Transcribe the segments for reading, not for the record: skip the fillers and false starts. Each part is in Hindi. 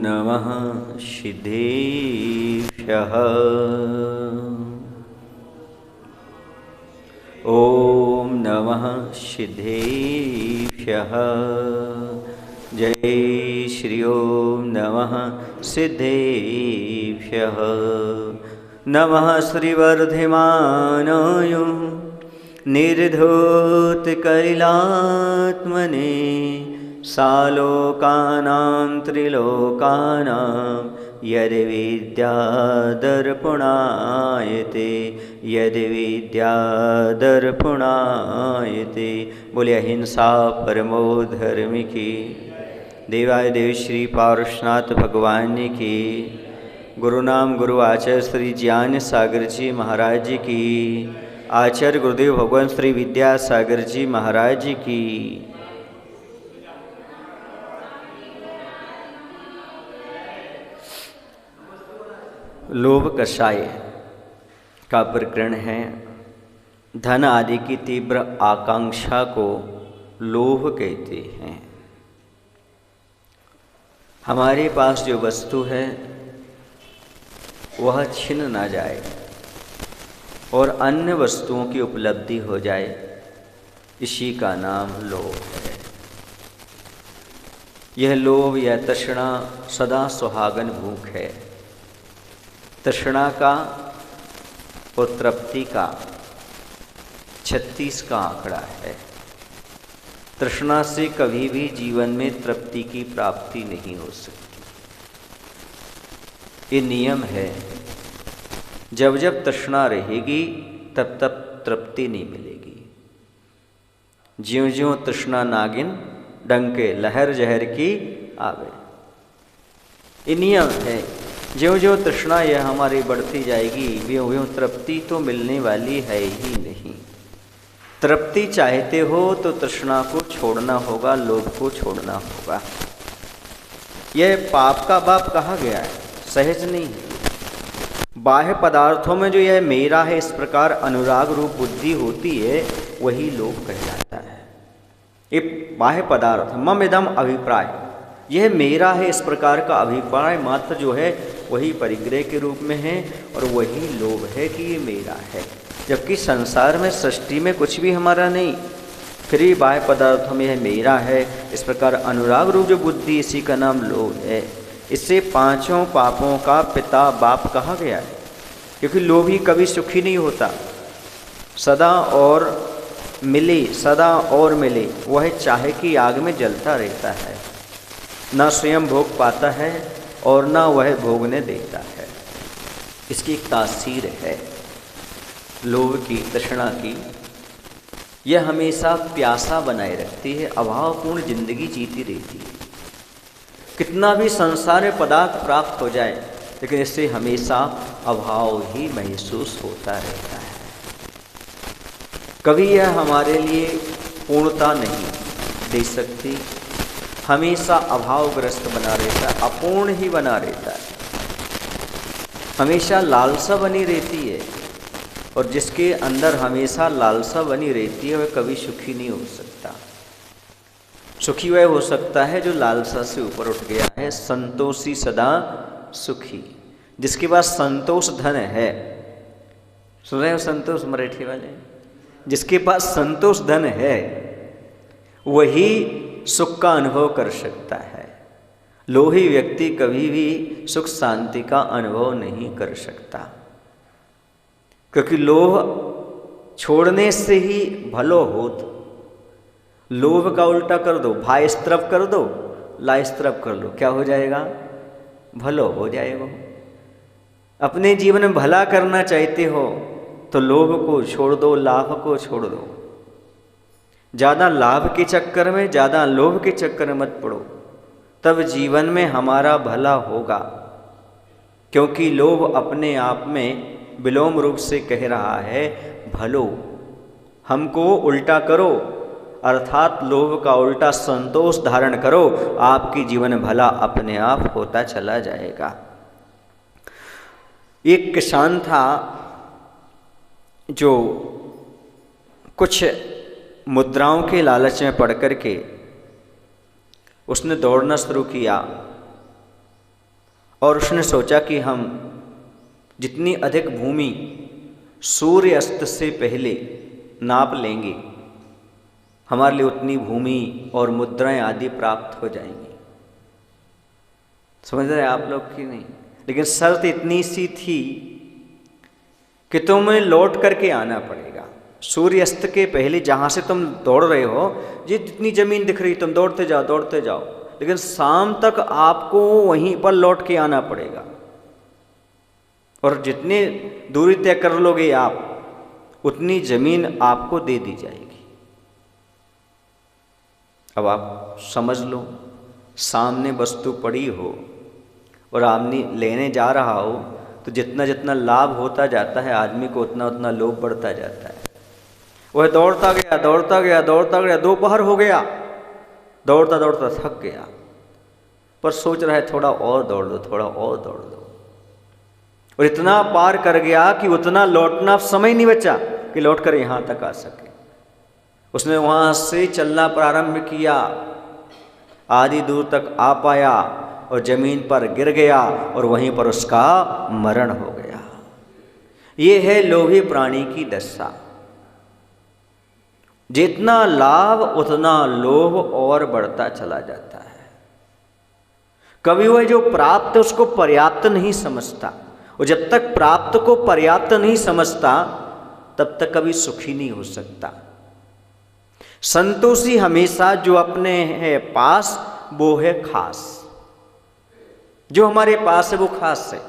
नमः सिद्धेभ्यः। ॐ नमः सिद्धेभ्यः। जय श्री ओम नमः सिद्धेभ्यः। नमः श्रीवर्धमानाय निर्धूतकलिलात्मने सालोकानां त्रिलोकानां यद्विद्यादर्पणायते यद्विद्यादर्पणायते। बोले अहिंसा परमो धर्म की। देवादिदेव श्री पार्श्वनाथ भगवान की। गुरु नाम गुरु आचार्य श्री ज्ञान सागर जी महाराज जी की। आचार्य गुरुदेव भगवान श्री विद्यासागर जी महाराज जी की। लोभ कषाय का प्रकरण है। धन आदि की तीव्र आकांक्षा को लोभ कहते हैं। हमारे पास जो वस्तु है वह छिन ना जाए और अन्य वस्तुओं की उपलब्धि हो जाए, इसी का नाम लोभ है। यह लोभ या तृष्णा सदा सुहागन भूख है। तृष्णा का और तृप्ति का 36 का आंकड़ा है। तृष्णा से कभी भी जीवन में तृप्ति की प्राप्ति नहीं हो सकती। ये नियम है। जब जब तृष्णा रहेगी तब तब तृप्ति नहीं मिलेगी। ज्यों ज्यों तृष्णा नागिन डंके लहर जहर की आवे। ये नियम है। ज्यों ज्यों तृष्णा यह हमारी बढ़ती जाएगी व्यों व्यों तृप्ति तो मिलने वाली है ही नहीं। तृप्ति चाहते हो तो तृष्णा को छोड़ना होगा, लोभ को छोड़ना होगा। यह पाप का बाप कहा गया है, सहज नहीं है। बाह्य पदार्थों में जो यह मेरा है इस प्रकार अनुराग रूप बुद्धि होती है वही लोभ कहलाता है। ये बाह्य पदार्थ मम इदम अभिप्राय, यह मेरा है इस प्रकार का अभिप्राय मात्र जो है वही परिग्रह के रूप में है और वही लोभ है कि ये मेरा है। जबकि संसार में सृष्टि में कुछ भी हमारा नहीं, फिर भी बाह्य पदार्थों में यह मेरा है इस प्रकार अनुराग रूप जो बुद्धि, इसी का नाम लोभ है। इससे पांचों पापों का पिता बाप कहा गया है। क्योंकि लोभी कभी सुखी नहीं होता। सदा और मिले, सदा और मिले, वह चाहे की आग में जलता रहता है। न स्वयं भोग पाता है और न वह भोगने देता है। इसकी एक तासीर है लोभ की, तृष्णा की। यह हमेशा प्यासा बनाए रखती है, अभावपूर्ण जिंदगी जीती रहती है। कितना भी संसार में पदार्थ प्राप्त हो जाए लेकिन इससे हमेशा अभाव ही महसूस होता रहता है। कभी यह हमारे लिए पूर्णता नहीं दे सकती, हमेशा अभावग्रस्त बना रहता है, अपूर्ण ही बना रहता है। हमेशा लालसा बनी रहती है और जिसके अंदर हमेशा लालसा बनी रहती है वह कभी सुखी नहीं हो सकता। सुखी वह हो सकता है जो लालसा से ऊपर उठ गया है। संतोषी सदा सुखी, जिसके पास संतोष धन है। सुन रहे हो संतोष मराठी वाले? जिसके पास संतोष धन है वही सुख का अनुभव कर सकता है। लोभी व्यक्ति कभी भी सुख शांति का अनुभव नहीं कर सकता। क्योंकि लोभ छोड़ने से ही भलो होत। लोभ का उल्टा कर दो, भाई स्त्रव कर दो, ला स्त्रव कर लो, क्या हो जाएगा? भलो हो जाएगा। अपने जीवन में भला करना चाहते हो तो लोभ को छोड़ दो, लाभ को छोड़ दो। ज़्यादा लाभ के चक्कर में, ज़्यादा लोभ के चक्कर में मत पड़ो, तब जीवन में हमारा भला होगा। क्योंकि लोभ अपने आप में विलोम रूप से कह रहा है भलो, हमको उल्टा करो, अर्थात लोभ का उल्टा संतोष धारण करो, आपकी जीवन भला अपने आप होता चला जाएगा। एक किसान था जो कुछ मुद्राओं के लालच में पड़ कर के उसने दौड़ना शुरू किया और उसने सोचा कि हम जितनी अधिक भूमि सूर्य अस्त से पहले नाप लेंगे, हमारे लिए उतनी भूमि और मुद्राएं आदि प्राप्त हो जाएंगी। समझ रहे आप लोग कि नहीं? लेकिन शर्त इतनी सी थी कि तुम्हें लौट करके आना पड़ेगा। सूर्यास्त के पहले जहाँ से तुम दौड़ रहे हो, ये जितनी ज़मीन दिख रही, तुम दौड़ते जाओ, लेकिन शाम तक आपको वहीं पर लौट के आना पड़ेगा। और जितनी दूरी तय कर लोगे आप, उतनी ज़मीन आपको दे दी जाएगी। अब आप समझ लो, सामने वस्तु पड़ी हो और आदमी लेने जा रहा हो, तो जितना जितना लाभ होता जाता है आदमी को, उतना उतना लोभ बढ़ता जाता है। वह दौड़ता गया, दोपहर हो गया, दौड़ता थक गया, पर सोच रहा है थोड़ा और दौड़ दो, और इतना पार कर गया कि उतना लौटना समय नहीं बचा कि लौट कर यहाँ तक आ सके। उसने वहाँ से चलना प्रारंभ किया, आधी दूर तक आ पाया और जमीन पर गिर गया और वहीं पर उसका मरण हो गया। ये है लोभी प्राणी की दशा। जितना लाभ उतना लोभ और बढ़ता चला जाता है। कभी वह जो प्राप्त है उसको पर्याप्त नहीं समझता, और जब तक प्राप्त को पर्याप्त नहीं समझता तब तक कभी सुखी नहीं हो सकता। संतोषी हमेशा जो अपने है पास वो है खास, जो हमारे पास है वो खास है।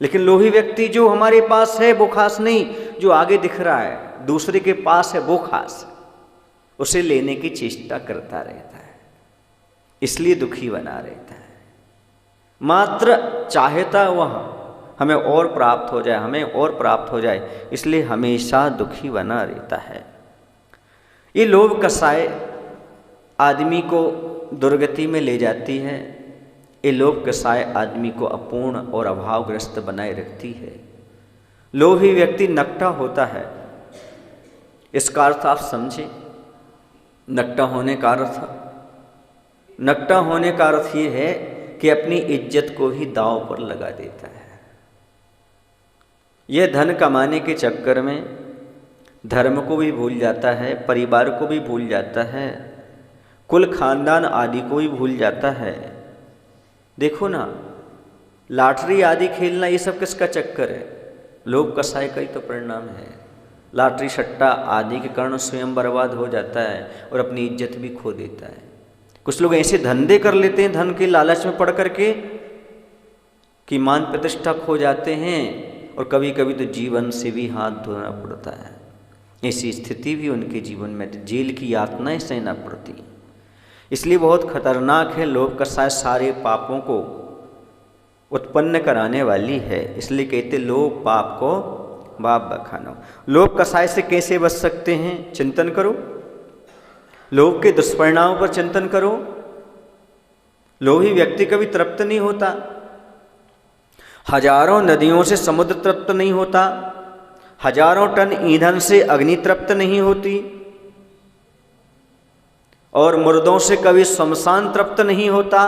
लेकिन लोभी व्यक्ति जो हमारे पास है वो खास नहीं, जो आगे दिख रहा है दूसरे के पास है वो खास है, उसे लेने की चेष्टा करता रहता है, इसलिए दुखी बना रहता है। मात्र चाहता वह हमें और प्राप्त हो जाए, इसलिए हमेशा दुखी बना रहता है। ये लोभ कसाय आदमी को दुर्गति में ले जाती है। ये लोभ कसाय आदमी को अपूर्ण और अभावग्रस्त बनाए रखती है। लोभी व्यक्ति नकटा होता है, इसका अर्थ आप समझे। नकटा होने का अर्थ ये है कि अपनी इज्जत को ही दांव पर लगा देता है। यह धन कमाने के चक्कर में धर्म को भी भूल जाता है, परिवार को भी भूल जाता है, कुल खानदान आदि को भी भूल जाता है। देखो ना, लॉटरी आदि खेलना ये सब किसका चक्कर है? लोभ कसाय का ही तो परिणाम है। लॉटरी सट्टा आदि के कारण स्वयं बर्बाद हो जाता है और अपनी इज्जत भी खो देता है। कुछ लोग ऐसे धंधे कर लेते हैं धन के लालच में पड़ करके कि मान प्रतिष्ठा खो जाते हैं, और कभी कभी तो जीवन से भी हाथ धोना पड़ता है। ऐसी स्थिति भी उनके जीवन में जेल की यातनाएं सहना पड़ती। इसलिए बहुत खतरनाक है। लोभ कसाय सारे पापों को उत्पन्न कराने वाली है। इसलिए कहते लोभ पाप को बाप बखानो। लोभ कसाय से कैसे बच सकते हैं? चिंतन करो, लोभ के दुष्परिणामों पर चिंतन करो। लोभी व्यक्ति कभी तृप्त नहीं होता। हजारों नदियों से समुद्र तृप्त नहीं होता, हजारों टन ईंधन से अग्नि तृप्त नहीं होती, और मुर्दों से कभी शमशान तृप्त नहीं होता।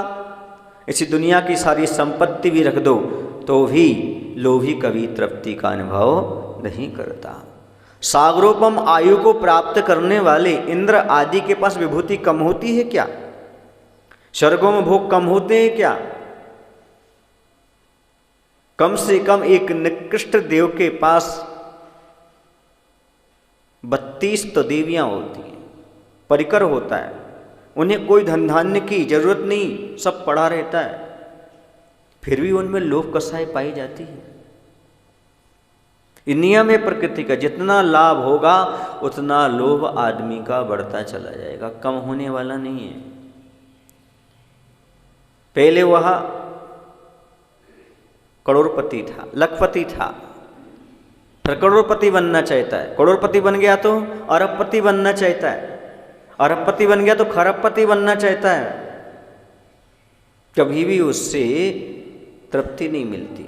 इसी दुनिया की सारी संपत्ति भी रख दो तो भी लोभी कभी तृप्ति का अनुभव नहीं करता। सागरोपम आयु को प्राप्त करने वाले इंद्र आदि के पास विभूति कम होती है क्या? स्वर्गों में भोग कम होते हैं क्या? कम से कम एक निकृष्ट देव के पास 32 तो देवियां होती हैं, परिकर होता है, उन्हें कोई धन धान्य की जरूरत नहीं, सब पड़ा रहता है, फिर भी उनमें लोभ कसाई पाई जाती है। नियम है प्रकृति का, जितना लाभ होगा उतना लोभ आदमी का बढ़ता चला जाएगा, कम होने वाला नहीं है। पहले वह करोड़पति था, लखपति था, फिर करोड़पति बनना चाहता है, करोड़पति बन गया तो अरबपति बनना चाहता है, अरबपति बन गया तो खरबपति बनना चाहता है। कभी भी उससे तृप्ति नहीं मिलती।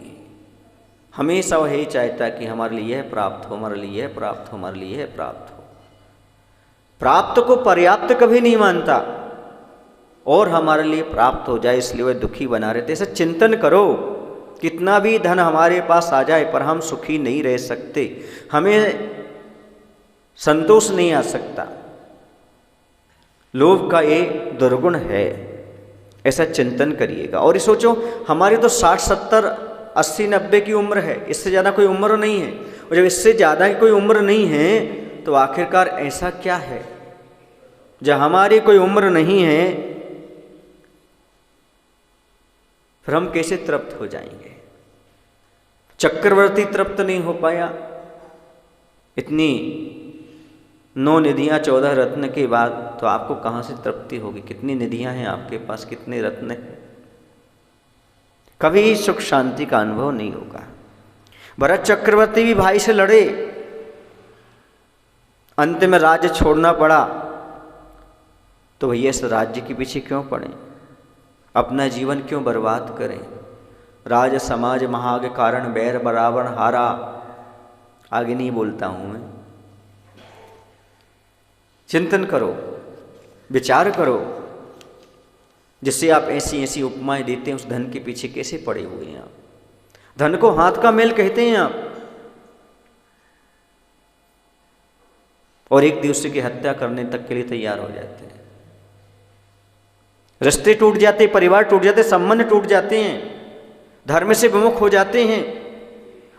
हमेशा वह यही चाहता है कि हमारे लिए यह प्राप्त हो, हमारे लिए यह प्राप्त हो, हमारे लिए यह प्राप्त हो। प्राप्त को पर्याप्त कभी नहीं मानता और हमारे लिए प्राप्त हो जाए, इसलिए वह दुखी बना रहते। ऐसा चिंतन करो, कितना भी धन हमारे पास आ जाए पर हम सुखी नहीं रह सकते, हमें संतोष नहीं आ सकता। लोभ का ये दुर्गुण है, ऐसा चिंतन करिएगा। और ये सोचो, हमारी तो 60, 70, 80, 90 की उम्र है, इससे ज़्यादा कोई उम्र नहीं है। और जब इससे ज़्यादा की कोई उम्र नहीं है तो आखिरकार ऐसा क्या है? जब हमारी कोई उम्र नहीं है फिर हम कैसे तृप्त हो जाएंगे? चक्रवर्ती तृप्त नहीं हो पाया, इतनी 9 निधियां 14 रत्न के बाद तो आपको कहाँ से तृप्ति होगी? कितनी निधियां हैं आपके पास, कितने रत्न हैं? कभी सुख शांति का अनुभव नहीं होगा। भरत चक्रवर्ती भी भाई से लड़े, अंत में राज्य छोड़ना पड़ा, तो भैया इस राज्य के पीछे क्यों पड़े? अपना जीवन क्यों बर्बाद करें? राज समाज महाग कारण बैर बराबर हारा। आगे नहीं बोलता हूं मैं। चिंतन करो, विचार करो, जिससे आप ऐसी ऐसी उपमाएं देते हैं, उस धन के पीछे कैसे पड़े हुए हैं आप? धन को हाथ का मैल कहते हैं आप, और एक दूसरे की हत्या करने तक के लिए तैयार हो जाते हैं। रिश्ते टूट जाते, परिवार टूट जाते, संबंध टूट जाते हैं, धर्म से विमुख हो जाते हैं,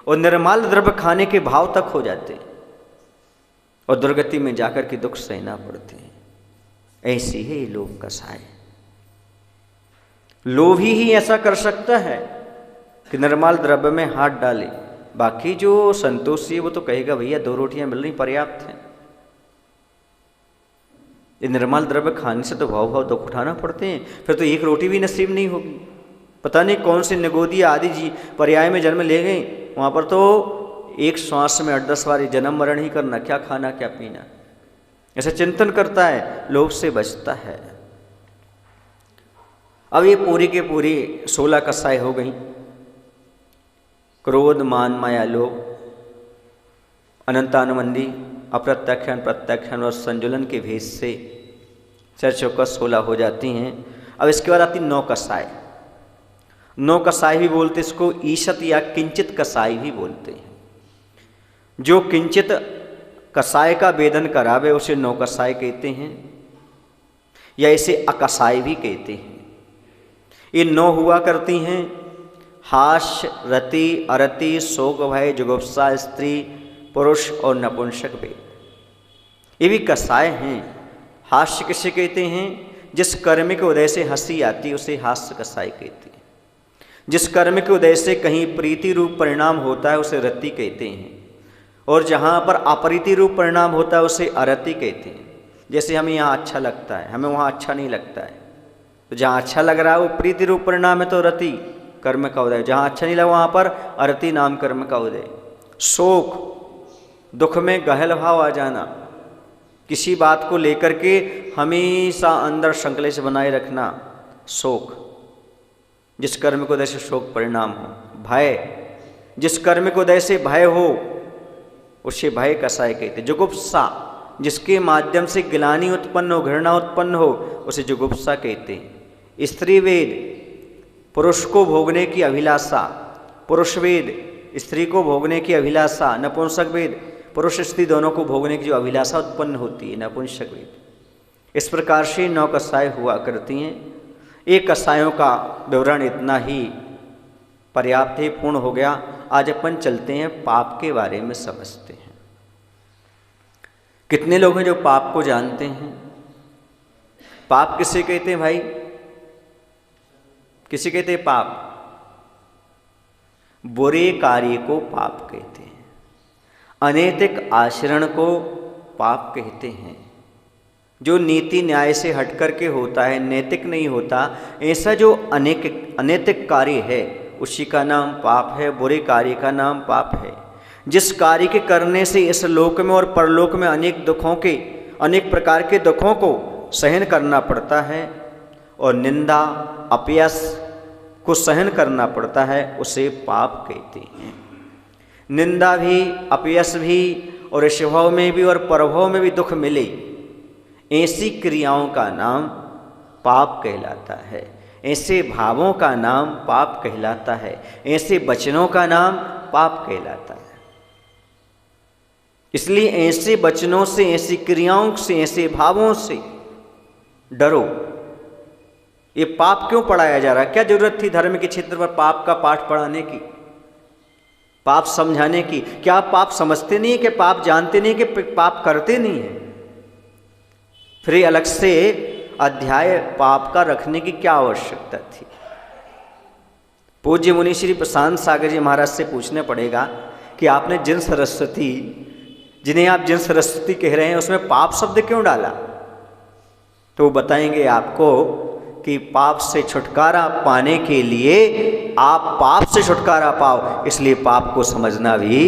और निर्माल द्रव्य खाने के भाव तक हो जाते हैं, और दुर्गति में जाकर के दुख सहना पड़ते हैं। ऐसी है ये लोभ का साय। लोभी ही ऐसा कर सकता है कि निर्माल द्रव्य में हाथ डाले। बाकी जो संतोषी है वो तो कहेगा भैया 2 रोटियां मिल रही पर्याप्त हैं। ये निर्माल द्रव्य खाने से तो भाव दुख उठाना पड़ते हैं, फिर तो 1 रोटी भी नसीब नहीं होगी। पता नहीं कौन से निगोदी आदि जी पर्याय में जन्म ले गए, वहाँ पर तो एक श्वास में 8-10 बार जन्म मरण ही करना, क्या खाना क्या पीना। ऐसा चिंतन करता है, लोभ से बचता है। अब ये पूरी के पूरी 16 कसाई हो गई। क्रोध, मान, माया, लोभ, अनंतानुबंधी, अप्रत्याख्यान, प्रत्याख्यान और संजुलन के भेद से 4 16 हो जाती हैं। अब इसके बाद आती 9 कसाई। 9 कसाई भी बोलते, इसको ईशत या किंचित कसाई भी बोलते हैं। जो किंचित कसाय का वेदन करावे उसे 9 कसाई कहते हैं, या इसे अकसाई भी कहते हैं। ये 9 हुआ करती हैं: हास्य, रति, अरति, शोक, भय, जुगुप्सा, स्त्री, पुरुष और नपुंसक वेद। ये भी कसाय हैं। हास्य किसे कहते हैं? जिस कर्म के उदय से हंसी आती है उसे हास्य कसाई कहते हैं। जिस कर्म के उदय से कहीं प्रीति रूप परिणाम होता है उसे रति कहते हैं, और जहाँ पर अप्रीति रूप परिणाम होता है उसे अरति कहते हैं। जैसे हमें यहाँ अच्छा लगता है, हमें वहाँ अच्छा नहीं लगता है, तो जहाँ अच्छा लग रहा है वो प्रीति रूप परिणाम है तो रति कर्म का उदय, जहाँ अच्छा नहीं लगा वहाँ पर अरति नाम कर्म का उदय। शोक, दुख में गहल भाव आ जाना, किसी बात को लेकर के हमेशा अंदर संकलेश बनाए रखना, शोक, जिस कर्म को उदय से शोक परिणाम हो। भय, जिस कर्म को उदय से भय हो उसे भय कसाय कहते। जुगुप्सा, जिसके माध्यम से ग्लानि उत्पन्न हो, घृणा उत्पन्न हो उसे जुगुप्सा कहते हैं। स्त्री वेद, पुरुष को भोगने की अभिलाषा, पुरुष वेद, स्त्री को भोगने की अभिलाषा। नपुंसक वेद, पुरुष स्त्री दोनों को भोगने की जो अभिलाषा उत्पन्न होती है, नपुंसक वेद। इस प्रकार से 9 कसाय हुआ करती हैं। एक कसायों का विवरण इतना ही पर्याप्त है, पूर्ण हो गया। आज अपन चलते हैं पाप के बारे में समझते हैं। कितने लोग हैं जो पाप को जानते हैं? पाप किसे कहते हैं भाई? किसे कहते हैं पाप? बुरे कार्य को पाप कहते हैं, अनैतिक आचरण को पाप कहते हैं। जो नीति न्याय से हट करके होता है, नैतिक नहीं होता, ऐसा जो अनैतिक कार्य है उसी का नाम पाप है, बुरे कार्य का नाम पाप है। जिस कार्य के करने से इस लोक में और परलोक में अनेक दुखों के, अनेक प्रकार के दुखों को सहन करना पड़ता है और निंदा अपयश को सहन करना पड़ता है, उसे पाप कहते हैं। निंदा भी, अपयश भी, और स्वभाव में भी और परभव में भी दुख मिले, ऐसी क्रियाओं का नाम पाप कहलाता है, ऐसे भावों का नाम पाप कहलाता है, ऐसे वचनों का नाम पाप कहलाता है। इसलिए ऐसे वचनों से, ऐसी क्रियाओं से, ऐसे भावों से डरो। ये पाप क्यों पढ़ाया जा रहा है? क्या जरूरत थी धर्म के क्षेत्र पर पाप का पाठ पढ़ाने की, पाप समझाने की? क्या आप पाप समझते नहीं है कि पाप जानते नहीं कि पाप करते नहीं है? फिर अलग से अध्याय पाप का रखने की क्या आवश्यकता थी? पूज्य मुनि श्री प्रशांत सागर जी महाराज से पूछना पड़ेगा कि आपने जिन सरस्वती, जिन्हें आप जिन सरस्वती कह रहे हैं, उसमें पाप शब्द क्यों डाला? तो वो बताएंगे आपको कि पाप से छुटकारा पाने के लिए आप पाप से छुटकारा पाओ, इसलिए पाप को समझना भी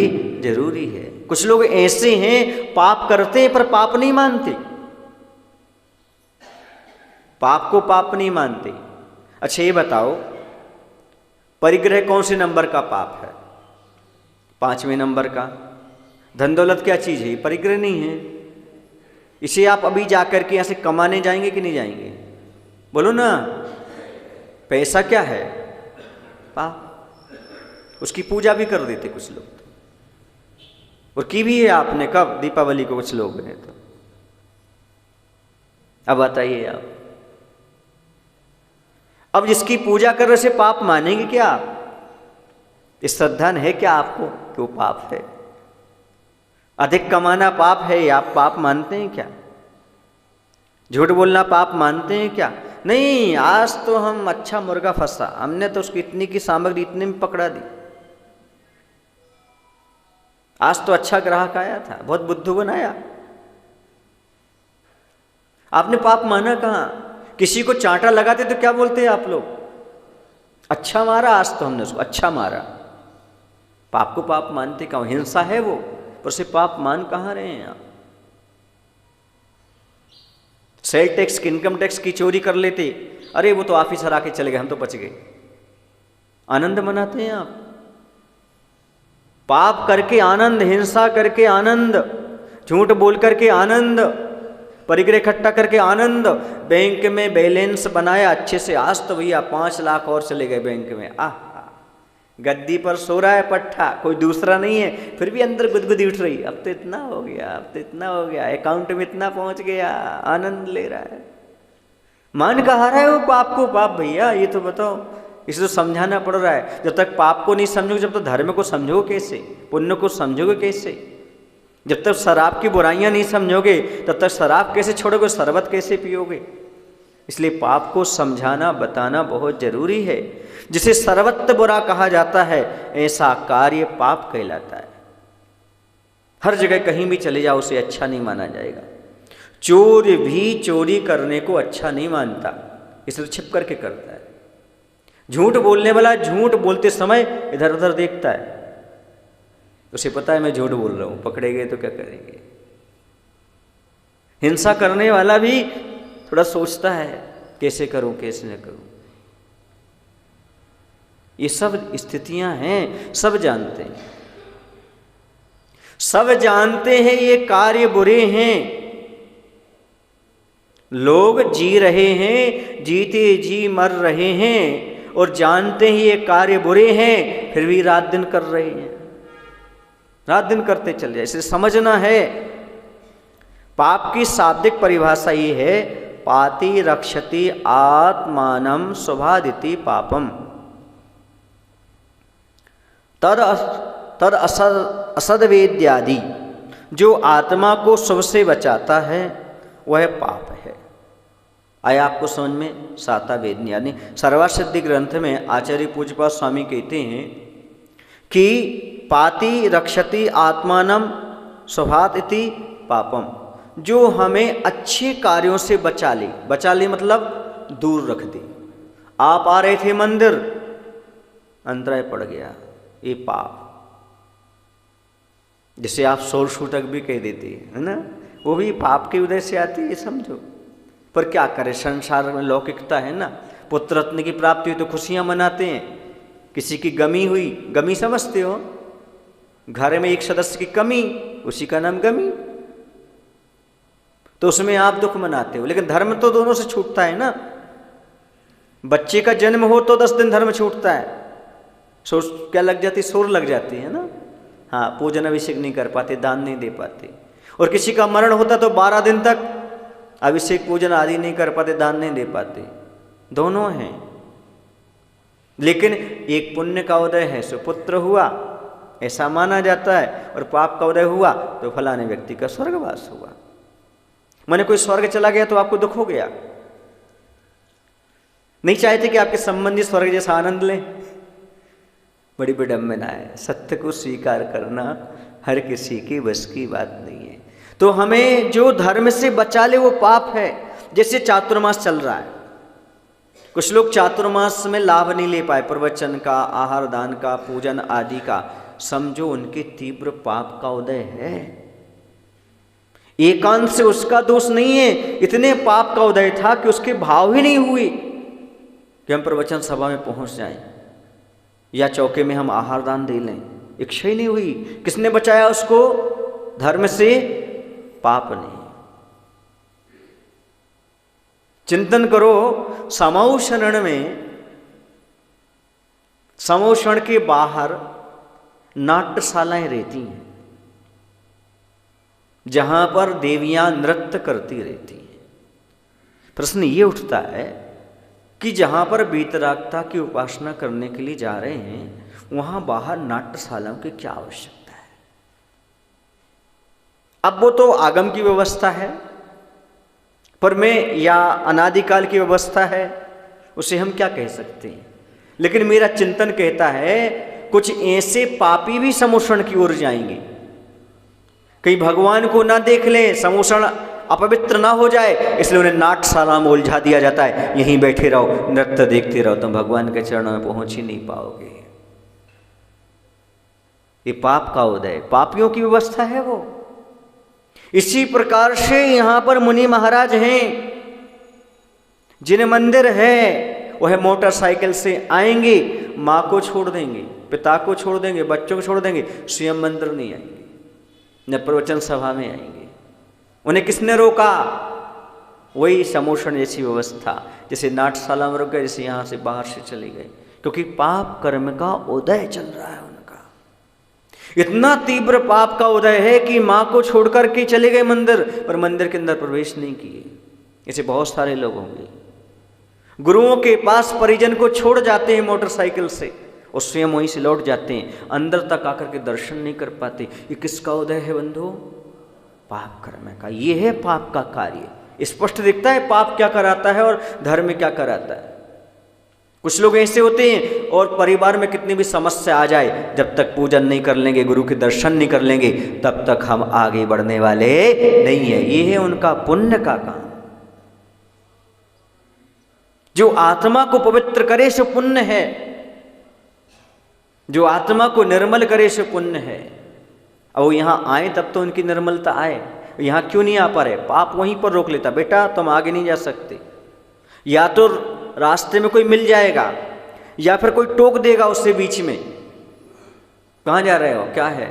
जरूरी है। कुछ लोग ऐसे हैं पाप करते हैं पर पाप नहीं मानते, पाप को पाप नहीं मानते। अच्छा ये बताओ, परिग्रह कौन से नंबर का पाप है? 5वें नंबर का। धन दौलत क्या चीज़ है? परिग्रह नहीं है। इसे आप अभी जाकर के यहाँ से कमाने जाएंगे कि नहीं जाएंगे? बोलो ना। पैसा क्या है? पाप। उसकी पूजा भी कर देते कुछ लोग तो, और की भी है आपने। कब? दीपावली को कुछ लोग हैं तो। अब बताइए आप, अब जिसकी पूजा कर रहे से पाप मानेंगे क्या आप? इस श्रद्धा है क्या आपको कि वो पाप है? अधिक कमाना पाप है, ये आप पाप मानते हैं क्या? झूठ बोलना पाप मानते हैं क्या? नहीं, आज तो हम अच्छा मुर्गा फंसा, हमने तो उसकी इतनी की सामग्री इतने में पकड़ा दी, आज तो अच्छा ग्राहक आया था, बहुत बुद्धू बनाया। आपने पाप माना कहाँ? किसी को चांटा लगाते तो क्या बोलते हैं आप लोग? अच्छा मारा, आज तो हमने उसको अच्छा मारा। पाप को पाप मानते कहाँ? हिंसा है वो, पर उसे पाप मान कहाँ रहे हैं आप? सेल टैक्स की, इनकम टैक्स की चोरी कर लेते, अरे वो तो ऑफिसर आके चले गए, हम तो बच गए, आनंद मनाते हैं आप। पाप करके आनंद, हिंसा करके आनंद, झूठ बोल करके आनंद, परिग्रह इकट्ठा करके आनंद, बैंक में बैलेंस बनाया अच्छे से, आज तो भैया 5 लाख और चले गए बैंक में। गद्दी पर सो रहा है पट्ठा, कोई दूसरा नहीं है, फिर भी अंदर गुदगुदी उठ रही, अब तो इतना हो गया, अब तो इतना हो गया, अकाउंट में इतना पहुंच गया, आनंद ले रहा है। मान कहा रहा है वो पाप को पाप? भैया ये तो बताओ, इसे तो समझाना पड़ रहा है। जब तक पाप को नहीं समझोगे, जब तक धर्म को समझोगे कैसे? पुण्य को समझोगे कैसे? जब तक शराब की बुराइयां नहीं समझोगे, तब तक शराब कैसे छोड़ोगे, शरबत कैसे पियोगे? इसलिए पाप को समझाना बताना बहुत जरूरी है। जिसे सर्वत्र बुरा कहा जाता है, ऐसा कार्य पाप कहलाता है। हर जगह कहीं भी चले जाओ, उसे अच्छा नहीं माना जाएगा। चोर भी चोरी करने को अच्छा नहीं मानता, इसलिए छिप करके करता है। झूठ बोलने वाला झूठ बोलते समय इधर उधर देखता है, उसे पता है मैं झूठ बोल रहा हूं, पकड़े गए तो क्या करेंगे। हिंसा करने वाला भी थोड़ा सोचता है कैसे करूं कैसे न करूं। ये सब स्थितियां हैं, सब जानते हैं, सब जानते हैं ये कार्य बुरे हैं। लोग जी रहे हैं, जीते जी मर रहे हैं, और जानते हैं ये कार्य बुरे हैं, फिर भी रात दिन कर रहे हैं, रात दिन करते चल जाए। इसे समझना है। पाप की शाब्दिक परिभाषा ये है, पाति रक्षति आत्मानं स्वभादिति पापम। तद असद्वेद्यादि, जो आत्मा को शुभ से बचाता है वह पाप है। आया आपको समझ में? साता वेद यानी सर्वासिद्धि ग्रंथ में आचार्य पूज्यपाद स्वामी कहते हैं कि पाति रक्षति आत्मानं स्वभात इति पापम, जो हमें अच्छे कार्यों से बचा ले। बचा ले मतलब दूर रख दे। आप आ रहे थे मंदिर, अंतराय पड़ गया, ये पाप। जिसे आप शोर शूटक भी कह देते हैं, है ना, वो भी पाप के उदय से आती है, समझो। पर क्या करें, संसार में लौकिकता है ना। पुत्र रत्न की प्राप्ति हुई तो खुशियां मनाते हैं, किसी की गमी हुई, गमी समझते हो, घर में एक सदस्य की कमी, उसी का नाम गमी, तो उसमें आप दुख मनाते हो। लेकिन धर्म तो दोनों से छूटता है ना। बच्चे का जन्म हो तो 10 दिन धर्म छूटता है, क्या लग जाती, सोर लग जाती है ना। हाँ, पूजन अभिषेक नहीं कर पाते, दान नहीं दे पाते। और किसी का मरण होता तो 12 दिन तक अभिषेक पूजन आदि नहीं कर पाते, दान नहीं दे पाते, दोनों हैं। लेकिन एक पुण्य का उदय है सो पुत्र हुआ, ऐसा माना जाता है, और पाप का उदय हुआ तो फलाने व्यक्ति का स्वर्गवास हुआ। माने कोई स्वर्ग चला गया तो आपको दुख हो गया, नहीं चाहते कि आपके संबंधी स्वर्ग जैसा आनंद लें। बड़ी विडंबना है, सत्य को स्वीकार करना हर किसी की बस की बात नहीं है। तो हमें जो धर्म से बचा ले वो पाप है। जैसे चातुर्मास चल रहा है, कुछ लोग चातुर्मास में लाभ नहीं ले पाए, प्रवचन का, आहार दान का, पूजन आदि का, समझो उनके तीव्र पाप का उदय है। एकांत से उसका दोष नहीं है, इतने पाप का उदय था कि उसके भाव ही नहीं हुए कि हम प्रवचन सभा में पहुंच जाएं या चौके में हम आहार दान दे लें, इच्छा ही नहीं हुई। किसने बचाया उसको? धर्म से, पाप ने। चिंतन करो, समौषण में, समौषण के बाहर नाट्यशालाएं रहती हैं जहां पर देवियां नृत्य करती रहती हैं। प्रश्न ये उठता है कि जहां पर वीतरागता की उपासना करने के लिए जा रहे हैं वहां बाहर नाट्यशालाओं की क्या आवश्यकता है? अब वो तो आगम की व्यवस्था है, पर में या अनादिकाल की व्यवस्था है, उसे हम क्या कह सकते हैं। लेकिन मेरा चिंतन कहता है कुछ ऐसे पापी भी समोषण की ओर जाएंगे, कहीं भगवान को ना देख लें, समोषण अपवित्र ना हो जाए, इसलिए उन्हें नाट्यशाला में उलझा दिया जाता है। यहीं बैठे रहो, नृत्य देखते रहो, तुम भगवान के चरणों में पहुंच ही नहीं पाओगे। ये पाप का उदय, पापियों की व्यवस्था है वो। इसी प्रकार से यहां पर मुनि महाराज हैं, जिन्हें मंदिर है वह मोटरसाइकिल से आएंगे, माँ को छोड़ देंगे, पिता को छोड़ देंगे, बच्चों को छोड़ देंगे, स्वयं मंदिर नहीं आएंगे, न प्रवचन सभा में आएंगे। उन्हें किसने रोका? वही समोषण जैसी व्यवस्था, जैसे नाट्यशाला में रुक गए, जैसे यहाँ से बाहर से चले गए, क्योंकि पाप कर्म का उदय चल रहा है उनका। इतना तीव्र पाप का उदय है कि माँ को छोड़कर के चले गए मंदिर, पर मंदिर के अंदर प्रवेश नहीं किए। ऐसे बहुत सारे लोग होंगे। गुरुओं के पास परिजन को छोड़ जाते हैं मोटरसाइकिल से और स्वयं वहीं से लौट जाते हैं, अंदर तक आकर के दर्शन नहीं कर पाते। ये किसका उदय है बंधु? पाप कर्म का। ये है पाप का कार्य। स्पष्ट दिखता है पाप क्या कराता है और धर्म क्या कराता है। कुछ लोग ऐसे होते हैं और परिवार में कितनी भी समस्या आ जाए, जब तक पूजन नहीं कर लेंगे, गुरु के दर्शन नहीं कर लेंगे, तब तक हम आगे बढ़ने वाले नहीं है। ये है उनका पुण्य का काम। जो आत्मा को पवित्र करे सो पुण्य है, जो आत्मा को निर्मल करे सो पुण्य है। अब वो यहाँ आए तब तो उनकी निर्मलता आए। यहाँ क्यों नहीं आ पा रहे? पाप वहीं पर रोक लेता, बेटा तुम आगे नहीं जा सकते। या तो रास्ते में कोई मिल जाएगा या फिर कोई टोक देगा उससे बीच में, कहाँ जा रहे हो, क्या है,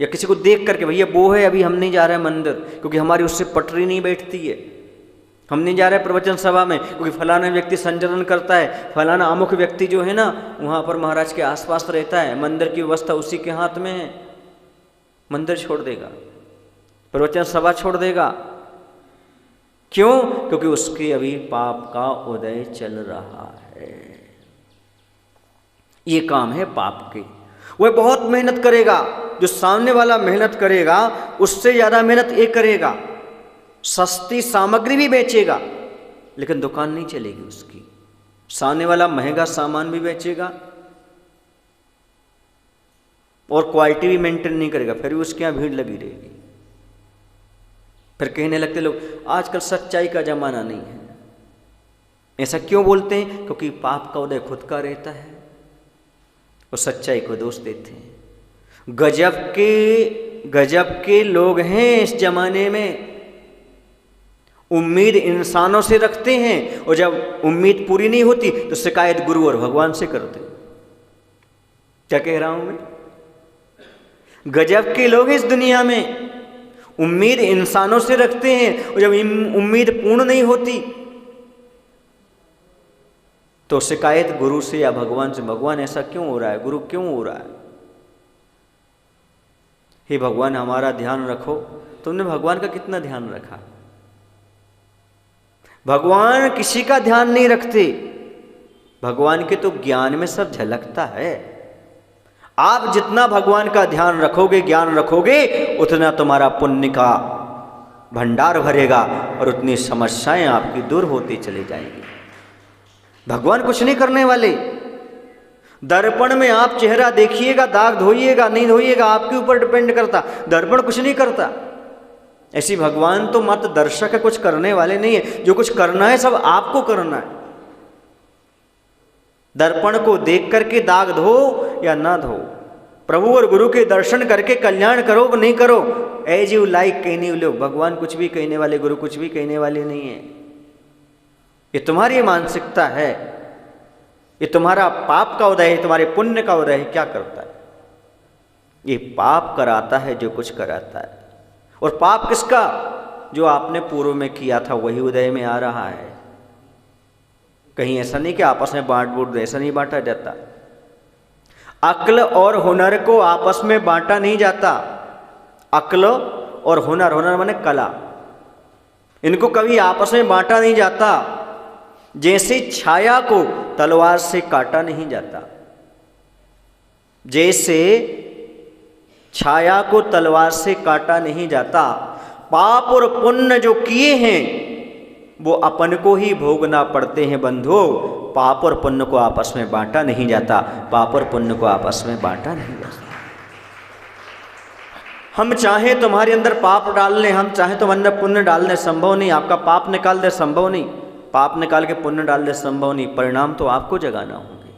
या किसी को देख करके भैया वो है, अभी हम नहीं जा रहे हैं मंदिर क्योंकि हमारी उससे पटरी नहीं बैठती है, हम नहीं जा रहे प्रवचन सभा में क्योंकि फलाना व्यक्ति संचरण करता है, फलाना अमुक व्यक्ति जो है ना वहाँ पर महाराज के आसपास रहता है, मंदिर की व्यवस्था उसी के हाथ में है। मंदिर छोड़ देगा, प्रवचन सभा छोड़ देगा। क्यों? क्योंकि उसके अभी पाप का उदय चल रहा है। ये काम है पाप के। वह बहुत मेहनत करेगा, जो सामने वाला मेहनत करेगा उससे ज़्यादा मेहनत ये करेगा, सस्ती सामग्री भी बेचेगा लेकिन दुकान नहीं चलेगी उसकी। सामने वाला महंगा सामान भी बेचेगा और क्वालिटी भी मेंटेन नहीं करेगा, फिर भी उसके यहाँ भीड़ लगी रहेगी। फिर कहने लगते लोग आजकल सच्चाई का जमाना नहीं है। ऐसा क्यों बोलते हैं? क्योंकि पाप का उदय खुद का रहता है और सच्चाई को दोष देते हैं। गजब के लोग हैं इस जमाने में। उम्मीद इंसानों से रखते हैं और जब उम्मीद पूरी नहीं होती तो शिकायत गुरु और भगवान से करते। क्या कह रहा हूं मैं? गजब के लोग इस दुनिया में उम्मीद इंसानों से रखते हैं और जब उम्मीद पूर्ण नहीं होती तो शिकायत गुरु से या भगवान से, भगवान ऐसा क्यों हो रहा है, गुरु क्यों हो रहा है। हे भगवान हमारा ध्यान रखो। तुमने भगवान का कितना ध्यान रखा। भगवान किसी का ध्यान नहीं रखते। भगवान के तो ज्ञान में सब झलकता है। आप जितना भगवान का ध्यान रखोगे, ज्ञान रखोगे, उतना तुम्हारा पुण्य का भंडार भरेगा और उतनी समस्याएं आपकी दूर होती चली जाएंगी। भगवान कुछ नहीं करने वाले। दर्पण में आप चेहरा देखिएगा, दाग धोइएगा नहीं धोइएगा आपके ऊपर डिपेंड करता। दर्पण कुछ नहीं करता। ऐसी भगवान तो मात्र दर्शक है, कुछ करने वाले नहीं है। जो कुछ करना है सब आपको करना है। दर्पण को देख करके दाग धो या ना धो, प्रभु और गुरु के दर्शन करके कल्याण करो कि नहीं करो, एज यू लाइक कहने वाले। भगवान कुछ भी कहने वाले, गुरु कुछ भी कहने वाले नहीं है। ये तुम्हारी मानसिकता है, ये तुम्हारा पाप का उदय है, तुम्हारे पुण्य का उदय है। क्या करता है ये? पाप कराता है जो कुछ कराता है। और पाप किसका? जो आपने पूर्व में किया था वही उदय में आ रहा है। कहीं ऐसा नहीं कि आपस में बांट बूट दे, ऐसा नहीं बांटा जाता। अक्ल और हुनर को आपस में बांटा नहीं जाता। अक्ल और हुनर, हुनर माने कला, इनको कभी आपस में बांटा नहीं जाता। जैसे छाया को तलवार से काटा नहीं जाता, जैसे छाया को तलवार से काटा नहीं जाता, पाप और पुण्य जो किए हैं वो अपन को ही भोगना पड़ते हैं बंधु। पाप और पुण्य को आपस में बांटा नहीं जाता। पाप और पुण्य को आपस में बांटा नहीं जाता। हम चाहें तुम्हारे अंदर पाप डाल लें, हम चाहें तुम अंदर पुण्य डाल दें, संभव नहीं। आपका पाप निकाल दे, संभव नहीं। पाप निकाल के पुण्य डाल दे, संभव नहीं। परिणाम तो आपको जगाना होंगे।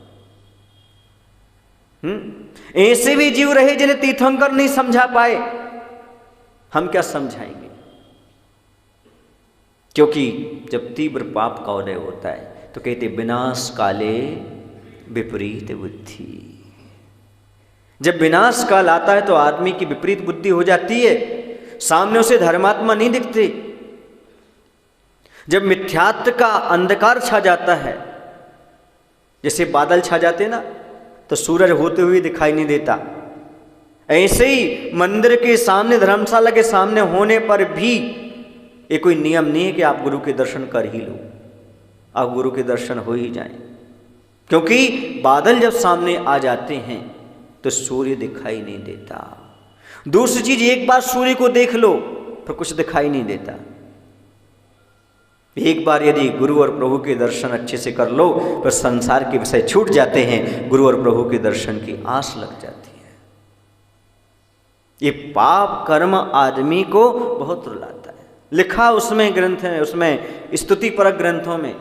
ऐसे भी जीव रहे जिन्हें तीर्थंकर नहीं समझा पाए, हम क्या समझाएंगे? क्योंकि जब तीव्र पाप का उदय होता है तो कहते विनाश काले विपरीत बुद्धि। जब विनाश काल आता है तो आदमी की विपरीत बुद्धि हो जाती है, सामने उसे धर्मात्मा नहीं दिखते। जब मिथ्यात्व का अंधकार छा जाता है, जैसे बादल छा जाते ना तो सूरज होते हुए दिखाई नहीं देता, ऐसे ही मंदिर के सामने, धर्मशाला के सामने होने पर भी ये कोई नियम नहीं है कि आप गुरु के दर्शन कर ही लो, आप गुरु के दर्शन हो ही जाएं। क्योंकि बादल जब सामने आ जाते हैं तो सूर्य दिखाई नहीं देता। दूसरी चीज, एक बार सूर्य को देख लो फिर कुछ दिखाई नहीं देता। एक बार यदि गुरु और प्रभु के दर्शन अच्छे से कर लो फिर संसार के विषय छूट जाते हैं, गुरु और प्रभु के दर्शन की आस लग जाती है। ये पाप कर्म आदमी को बहुत रुलाता है। लिखा उसमें ग्रंथ है, उसमें स्तुति परक ग्रंथों में,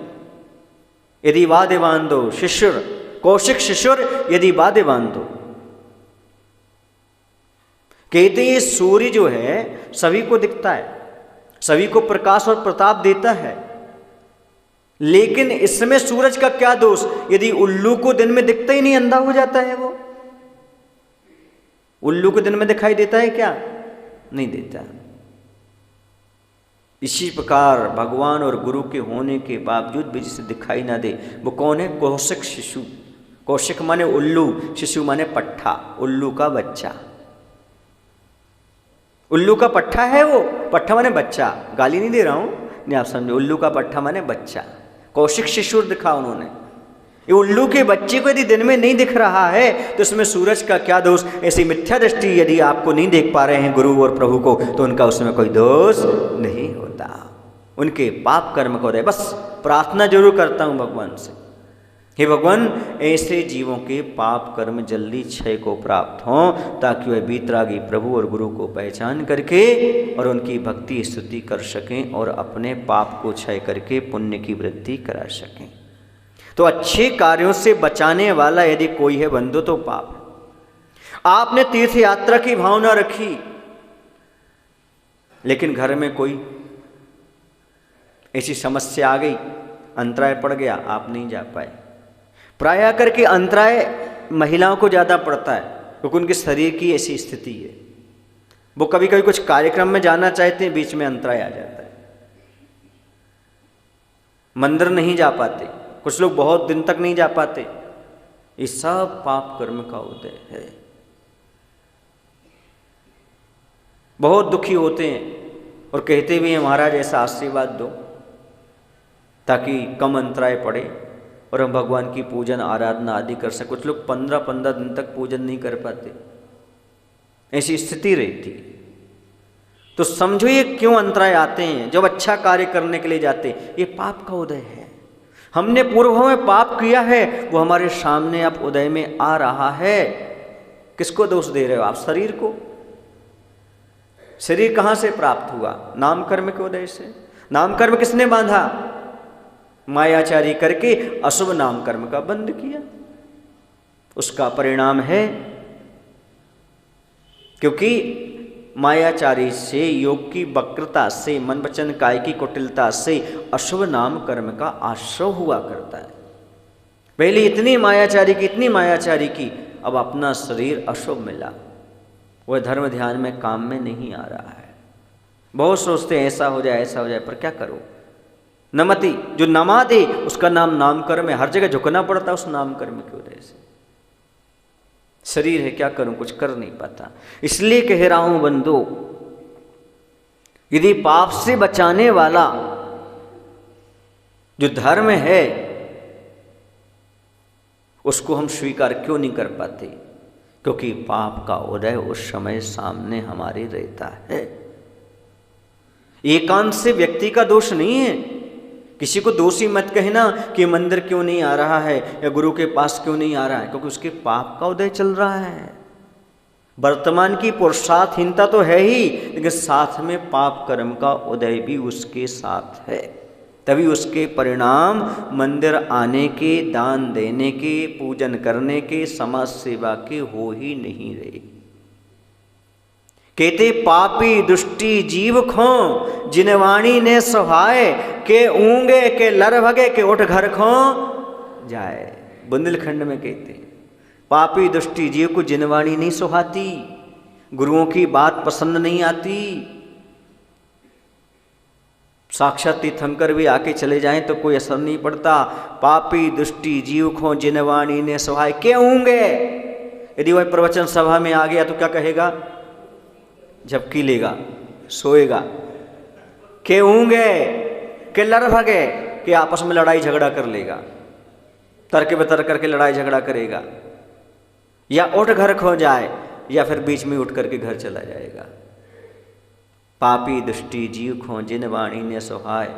यदि वादे बांधो शिष्युर कौशिक शिष्युर यदि वादे बांधो। कहते ये सूर्य जो है सभी को दिखता है, सभी को प्रकाश और प्रताप देता है, लेकिन इसमें सूरज का क्या दोष? यदि उल्लू को दिन में दिखता ही नहीं, अंधा हो जाता है वो। उल्लू को दिन में दिखाई देता है क्या? नहीं देता। इसी प्रकार भगवान और गुरु के होने के बावजूद भी जिसे दिखाई ना दे वो कौन है? कौशिक शिशु। कौशिक माने उल्लू, शिशु माने पट्ठा, उल्लू का बच्चा। उल्लू का पट्ठा है वो, पट्ठा माने बच्चा, गाली नहीं दे रहा हूं, नहीं आप समझो। उल्लू का पट्ठा माने बच्चा। कौशिक शिशु दिखा उन्होंने। ये उल्लू के बच्चे को यदि दिन में नहीं दिख रहा है तो इसमें सूरज का क्या दोष? ऐसी मिथ्या दृष्टि यदि आपको नहीं देख पा रहे हैं गुरु और प्रभु को तो उनका उसमें कोई दोष नहीं होता। उनके पाप कर्म को दे। बस प्रार्थना जरूर करता हूं भगवान से, हे भगवान ऐसे जीवों के पाप कर्म जल्दी क्षय को प्राप्त हों ताकि वह बीतरागी प्रभु और गुरु को पहचान करके और उनकी भक्ति स्तुति कर सकें और अपने पाप को क्षय करके पुण्य की वृद्धि करा सकें। तो अच्छे कार्यों से बचाने वाला यदि कोई है बंधु तो पाप है। आपने तीर्थ यात्रा की भावना रखी लेकिन घर में कोई ऐसी समस्या आ गई, अंतराय पड़ गया, आप नहीं जा पाए। प्रायः करके अंतराय महिलाओं को ज़्यादा पड़ता है क्योंकि उनके शरीर की ऐसी स्थिति है। वो कभी कभी कुछ कार्यक्रम में जाना चाहते हैं, बीच में अंतराय आ जाता है, मंदिर नहीं जा पाते। कुछ लोग बहुत दिन तक नहीं जा पाते। ये सब पाप कर्म का उदय है। बहुत दुखी होते हैं और कहते भी हैं महाराज ऐसा आशीर्वाद दो ताकि कम अंतराय पड़े और हम भगवान की पूजन आराधना आदि कर सकें। कुछ लोग 15-15 दिन तक पूजन नहीं कर पाते, ऐसी स्थिति रहती। तो समझो ये क्यों अंतराय आते हैं। जब अच्छा कार्य करने के लिए जाते, ये पाप का उदय है। हमने पूर्व में पाप किया है, वो हमारे सामने अब उदय में आ रहा है। किसको दोष दे रहे हो आप? शरीर को। शरीर कहाँ से प्राप्त हुआ? नाम कर्म के उदय से। नाम कर्म किसने बांधा? मायाचारी करके अशुभ नाम कर्म का बंध किया, उसका परिणाम है। क्योंकि मायाचारी से, योग की वक्रता से, मन वचन काय की कुटिलता से अशुभ नाम कर्म का आश्रय हुआ करता है। पहले इतनी मायाचारी की, अब अपना शरीर अशुभ मिला, वह धर्म ध्यान में काम में नहीं आ रहा है। बहुत सोचते हैं ऐसा हो जाए, पर क्या करो? नमति, जो नमा दे उसका नाम कर्म है। हर जगह झुकना पड़ता है उस नाम कर्म की वजह से। शरीर है, क्या करूं, कुछ कर नहीं पाता। इसलिए कह रहा हूं बंधु, यदि पाप से बचाने वाला जो धर्म है उसको हम स्वीकार क्यों नहीं कर पाते? क्योंकि पाप का उदय उस समय सामने हमारे रहता है। एकांत से व्यक्ति का दोष नहीं है। किसी को दोषी मत कहना कि मंदिर क्यों नहीं आ रहा है या गुरु के पास क्यों नहीं आ रहा है, क्योंकि उसके पाप का उदय चल रहा है। वर्तमान की पुरुषार्थहीनता तो है ही, लेकिन साथ में पाप कर्म का उदय भी उसके साथ है। तभी उसके परिणाम मंदिर आने के, दान देने के, पूजन करने के, समाज सेवा के हो ही नहीं रहे। कहते पापी दुष्टि जीव खो जिनवाणी ने सुहाए, के ऊंगे के लर भगे के उठ घर खो जाए। बुंदेलखंड में कहते पापी दुष्टि जीव को जिनवाणी नहीं सुहाती, गुरुओं की बात पसंद नहीं आती। साक्षात तीर्थंकर भी आके चले जाएं तो कोई असर नहीं पड़ता। पापी दुष्टि जीव खो जिनवाणी ने सुहाए, के होंगे। यदि वह प्रवचन सभा में आ गया तो क्या कहेगा? झपकी लेगा, सोएगा। के होंगे के लड़ भगे, कि आपस में लड़ाई झगड़ा कर लेगा, तर्क वितर्क करके लड़ाई झगड़ा करेगा, या उठ घर खो जाए, या फिर बीच में उठ करके घर चला जाएगा। पापी दुष्टि जीव खो जिन वाणी ने सुहाए,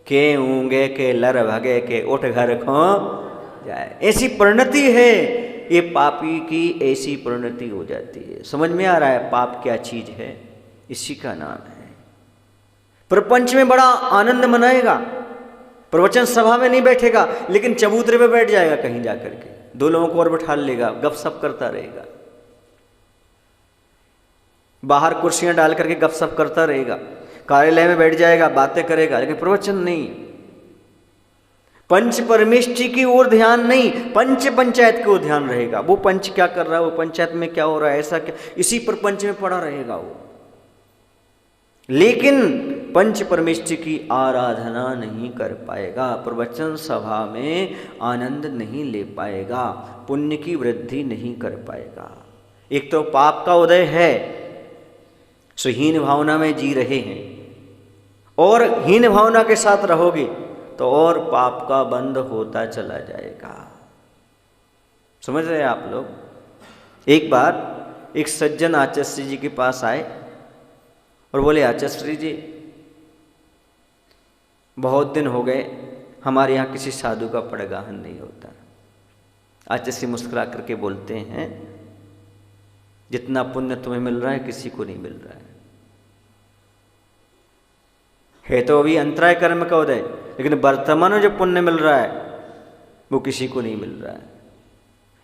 के ऊंगे के लर भगे के उठ घर खो जाए। ऐसी परिणति है, ये पापी की ऐसी परिणति हो जाती है। समझ में आ रहा है पाप क्या चीज है? इसी का नाम है। प्रपंच में बड़ा आनंद मनाएगा, प्रवचन सभा में नहीं बैठेगा, लेकिन चबूतरे पे बैठ जाएगा कहीं जाकर के, दो लोगों को और बैठा लेगा, गपशप करता रहेगा, बाहर कुर्सियां डाल करके गपशप करता रहेगा, कार्यालय में बैठ जाएगा, बातें करेगा, लेकिन प्रवचन नहीं। पंच परमेष्ठी की ओर ध्यान नहीं, पंच पंचायत की ओर ध्यान रहेगा। वो पंच क्या कर रहा है, वो पंचायत में क्या हो रहा है, ऐसा क्या, इसी प्रपंच में पड़ा रहेगा वो। लेकिन पंच परमेष्ठी की आराधना नहीं कर पाएगा, प्रवचन सभा में आनंद नहीं ले पाएगा, पुण्य की वृद्धि नहीं कर पाएगा। एक तो पाप का उदय है, सो हीन भावना में जी रहे हैं, और हीन भावना के साथ रहोगे तो और पाप का बंध होता चला जाएगा। समझ रहे हैं आप लोग? एक बार एक सज्जन आचार्य जी के पास आए और बोले, आचार्य जी बहुत दिन हो गए हमारे यहाँ किसी साधु का पड़गाहन नहीं होता। आचार्य मुस्कुरा करके बोलते हैं, जितना पुण्य तुम्हें मिल रहा है किसी को नहीं मिल रहा है तो अभी अंतराय कर्म का उदय, लेकिन वर्तमान में जो पुण्य मिल रहा है वो किसी को नहीं मिल रहा है।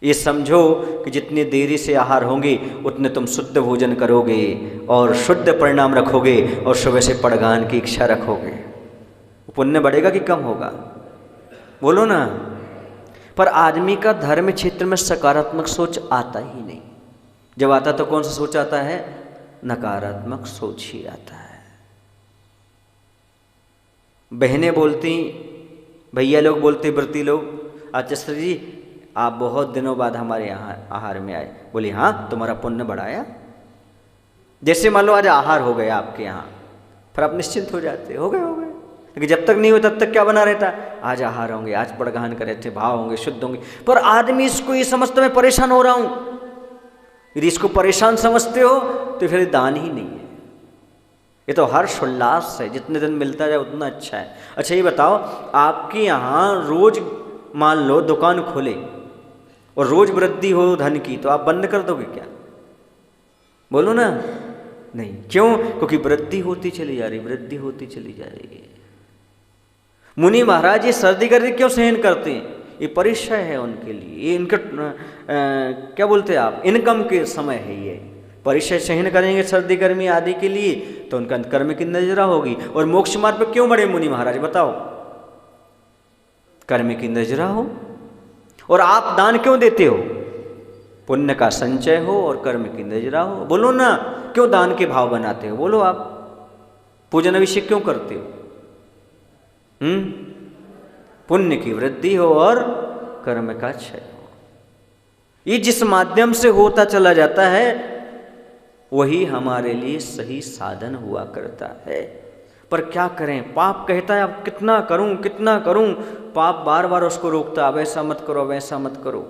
ये समझो कि जितनी देरी से आहार होंगे उतने तुम शुद्ध भोजन करोगे और शुद्ध परिणाम रखोगे और सुबह से पड़गान की इच्छा रखोगे, पुण्य बढ़ेगा कि कम होगा? बोलो ना। पर आदमी का धर्म क्षेत्र में सकारात्मक सोच आता ही नहीं। जब आता तो कौन सा सोच आता है? नकारात्मक सोच ही आता है। बहनें बोलती भैया लोग बोलते, व्रती लोग, आचार्य जी आप बहुत दिनों बाद हमारे यहाँ आहार में आए। बोली हाँ, तुम्हारा पुण्य बढ़ाया। जैसे मान लो आज आहार हो गया आपके यहाँ, फिर आप निश्चिंत हो जाते, हो गए। लेकिन जब तक नहीं हो तब तक क्या बना रहता, आज आहार होंगे, आज पड़गहन करे थे, भाव होंगे, शुद्ध होंगे। पर आदमी इसको ये समझता मैं परेशान हो रहा हूँ। यदि इसको परेशान समझते हो तो फिर दान ही नहीं है, ये तो हर्ष उल्लास है, जितने दिन मिलता जाए उतना अच्छा है। अच्छा ये बताओ, आपके यहाँ रोज मान लो दुकान खोले और रोज वृद्धि हो धन की, तो आप बंद कर दोगे क्या? बोलो ना, नहीं। क्यों? क्योंकि वृद्धि होती चली जा रही, वृद्धि होती चली जा रही है। मुनि महाराज ये सर्दी गर्मी क्यों सहन करते हैं? ये परिचय है उनके लिए, ये इनका क्या बोलते हैं आप, इनकम के समय है ये। परिचय सहन करेंगे सर्दी गर्मी आदि के लिए तो उनका कर्म की नजरा होगी। और मोक्ष मार्ग पर क्यों बढ़े मुनि महाराज बताओ? कर्म की नजरा हो। और आप दान क्यों देते हो? पुण्य का संचय हो और कर्म की नजरा हो। बोलो ना, क्यों दान के भाव बनाते हो? बोलो आप। पूजन अभिषेक क्यों करते हो? पुण्य की वृद्धि हो और कर्म का क्षय हो। ये जिस माध्यम से होता चला जाता है वही हमारे लिए सही साधन हुआ करता है। पर क्या करें, पाप कहता है अब कितना करूं कितना करूं, पाप बार बार उसको रोकता, अब ऐसा मत करो, वैसा मत करो।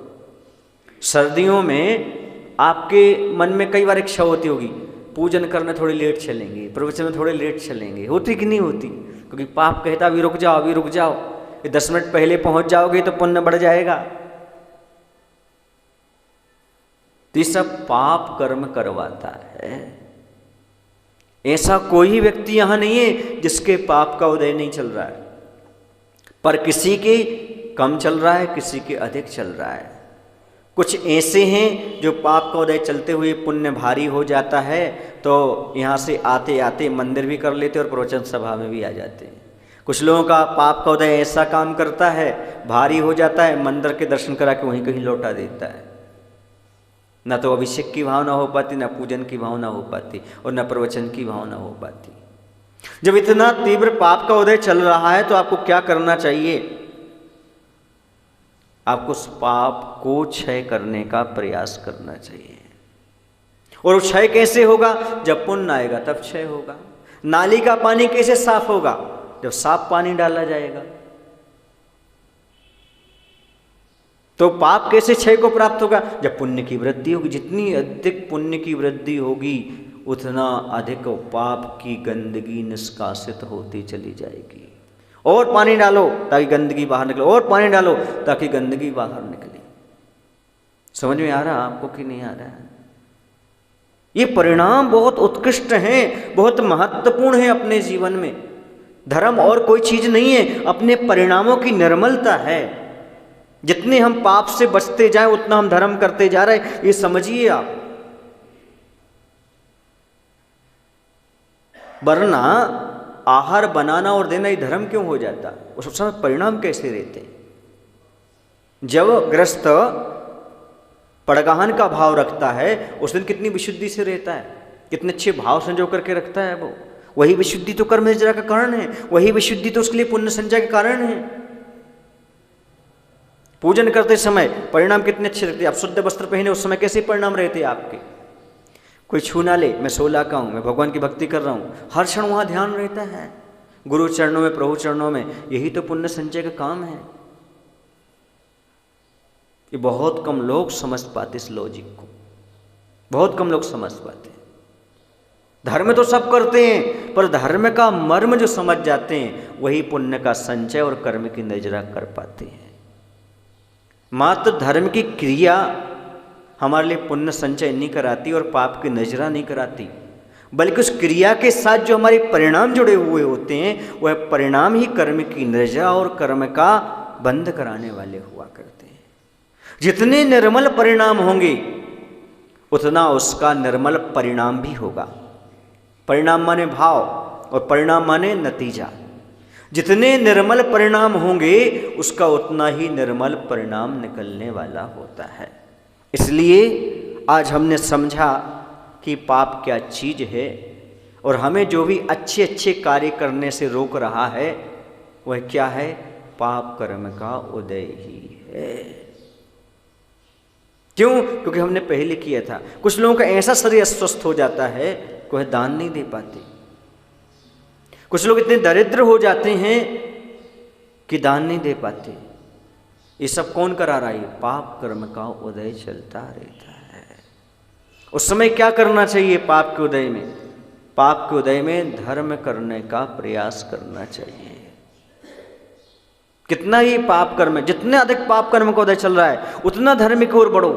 सर्दियों में आपके मन में कई बार इच्छा होती होगी, पूजन करने थोड़ी लेट चलेंगे, प्रवचन में थोड़े लेट चलेंगे, होती कि नहीं होती? क्योंकि पाप कहता अभी रुक जाओ, अभी रुक जाओ, ये 10 मिनट पहले पहुंच जाओगे तो पुण्य बढ़ जाएगा। तो ये सब पाप कर्म करवाता है। ऐसा कोई व्यक्ति यहां नहीं है जिसके पाप का उदय नहीं चल रहा है, पर किसी के कम चल रहा है, किसी के अधिक चल रहा है। कुछ ऐसे हैं जो पाप का उदय चलते हुए पुण्य भारी हो जाता है तो यहाँ से आते आते मंदिर भी कर लेते और प्रवचन सभा में भी आ जाते हैं। कुछ लोगों का पाप का उदय ऐसा काम करता है, भारी हो जाता है, मंदिर के दर्शन करा के वहीं कहीं लौटा देता है। न तो अभिषेक की भावना हो पाती, न पूजन की भावना हो पाती और न प्रवचन की भावना हो पाती। जब इतना तीव्र पाप का उदय चल रहा है तो आपको क्या करना चाहिए? आपको उस पाप को क्षय करने का प्रयास करना चाहिए। और वो क्षय कैसे होगा? जब पुण्य आएगा तब क्षय होगा। नाली का पानी कैसे साफ होगा? जब साफ पानी डाला जाएगा। तो पाप कैसे क्षय को प्राप्त होगा? जब पुण्य की वृद्धि होगी। जितनी अधिक पुण्य की वृद्धि होगी उतना अधिक पाप की गंदगी निष्कासित होती चली जाएगी। और पानी डालो ताकि गंदगी बाहर निकले, और पानी डालो ताकि गंदगी बाहर निकले। समझ में आ रहा आपको कि नहीं आ रहा है? ये परिणाम बहुत उत्कृष्ट हैं, बहुत महत्वपूर्ण है अपने जीवन में। धर्म और कोई चीज नहीं है, अपने परिणामों की निर्मलता है। जितने हम पाप से बचते जाएं उतना हम धर्म करते जा रहे हैं, ये समझिए आप। वरना आहार बनाना और देना ये धर्म क्यों हो जाता? उस समय परिणाम कैसे रहते? जब गृहस्थ पड़गहन का भाव रखता है उस दिन कितनी विशुद्धि से रहता है, कितने अच्छे भाव संजो करके रखता है वो। वही विशुद्धि तो कर्म निजरा का कारण है, वही विशुद्धि तो उसके लिए पुण्य संचय का कारण है। पूजन करते समय परिणाम कितने अच्छे रहते। आप शुद्ध वस्त्र पहने उस समय कैसे परिणाम रहते आपके? कोई छू ना ले, मैं 16 का हूँ, मैं भगवान की भक्ति कर रहा हूँ, हर क्षण वहाँ ध्यान रहता है गुरु चरणों में, प्रभु चरणों में। यही तो पुण्य संचय का काम है। ये बहुत कम लोग समझ पाते इस लॉजिक को, बहुत कम लोग समझ पाते हैं। धर्म तो सब करते हैं पर धर्म का मर्म जो समझ जाते हैं वही पुण्य का संचय और कर्म की नजरा कर पाते हैं। मात्र धर्म की क्रिया हमारे लिए पुण्य संचय नहीं कराती और पाप की नजरा नहीं कराती, बल्कि उस क्रिया के साथ जो हमारे परिणाम जुड़े हुए होते हैं वह परिणाम ही कर्म की नजरा और कर्म का बंद कराने वाले हुआ करते हैं। जितने निर्मल परिणाम होंगे उतना उसका निर्मल परिणाम भी होगा। परिणाम माने भाव और परिणाम माने नतीजा। जितने निर्मल परिणाम होंगे उसका उतना ही निर्मल परिणाम निकलने वाला होता है। इसलिए आज हमने समझा कि पाप क्या चीज़ है और हमें जो भी अच्छे अच्छे कार्य करने से रोक रहा है वह क्या है? पाप कर्म का उदय ही है। क्यों? क्योंकि हमने पहले किया था। कुछ लोगों का ऐसा शरीर अस्वस्थ हो जाता है कि वह दान नहीं दे पाते। कुछ लोग इतने दरिद्र हो जाते हैं कि दान नहीं दे पाते। ये सब कौन करा रहा है? पाप कर्म का उदय चलता रहता है। उस समय क्या करना चाहिए? पाप के उदय में, पाप के उदय में धर्म करने का प्रयास करना चाहिए। कितना ही पाप कर्म है, जितने अधिक पाप कर्म का उदय चल रहा है उतना धर्म की ओर बढ़ो,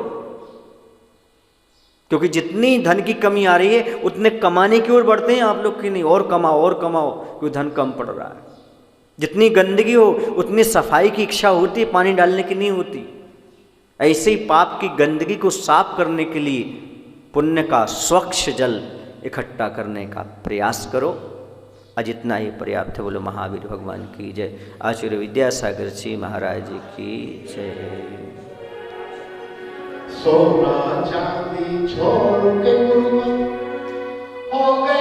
क्योंकि जितनी धन की कमी आ रही है उतने कमाने की ओर बढ़ते हैं आप लोग की नहीं, और कमाओ और कमाओ, क्योंकि धन कम पड़ रहा है। जितनी गंदगी हो उतनी सफाई की इच्छा होती है, पानी डालने की नहीं होती। ऐसे ही पाप की गंदगी को साफ करने के लिए पुण्य का स्वच्छ जल इकट्ठा करने का प्रयास करो। आज इतना ही पर्याप्त है। बोलो महावीर भगवान की जय। आचार्य विद्यासागर जी महाराज की जय। सोना चांदी छोड़ के गुरु हो गए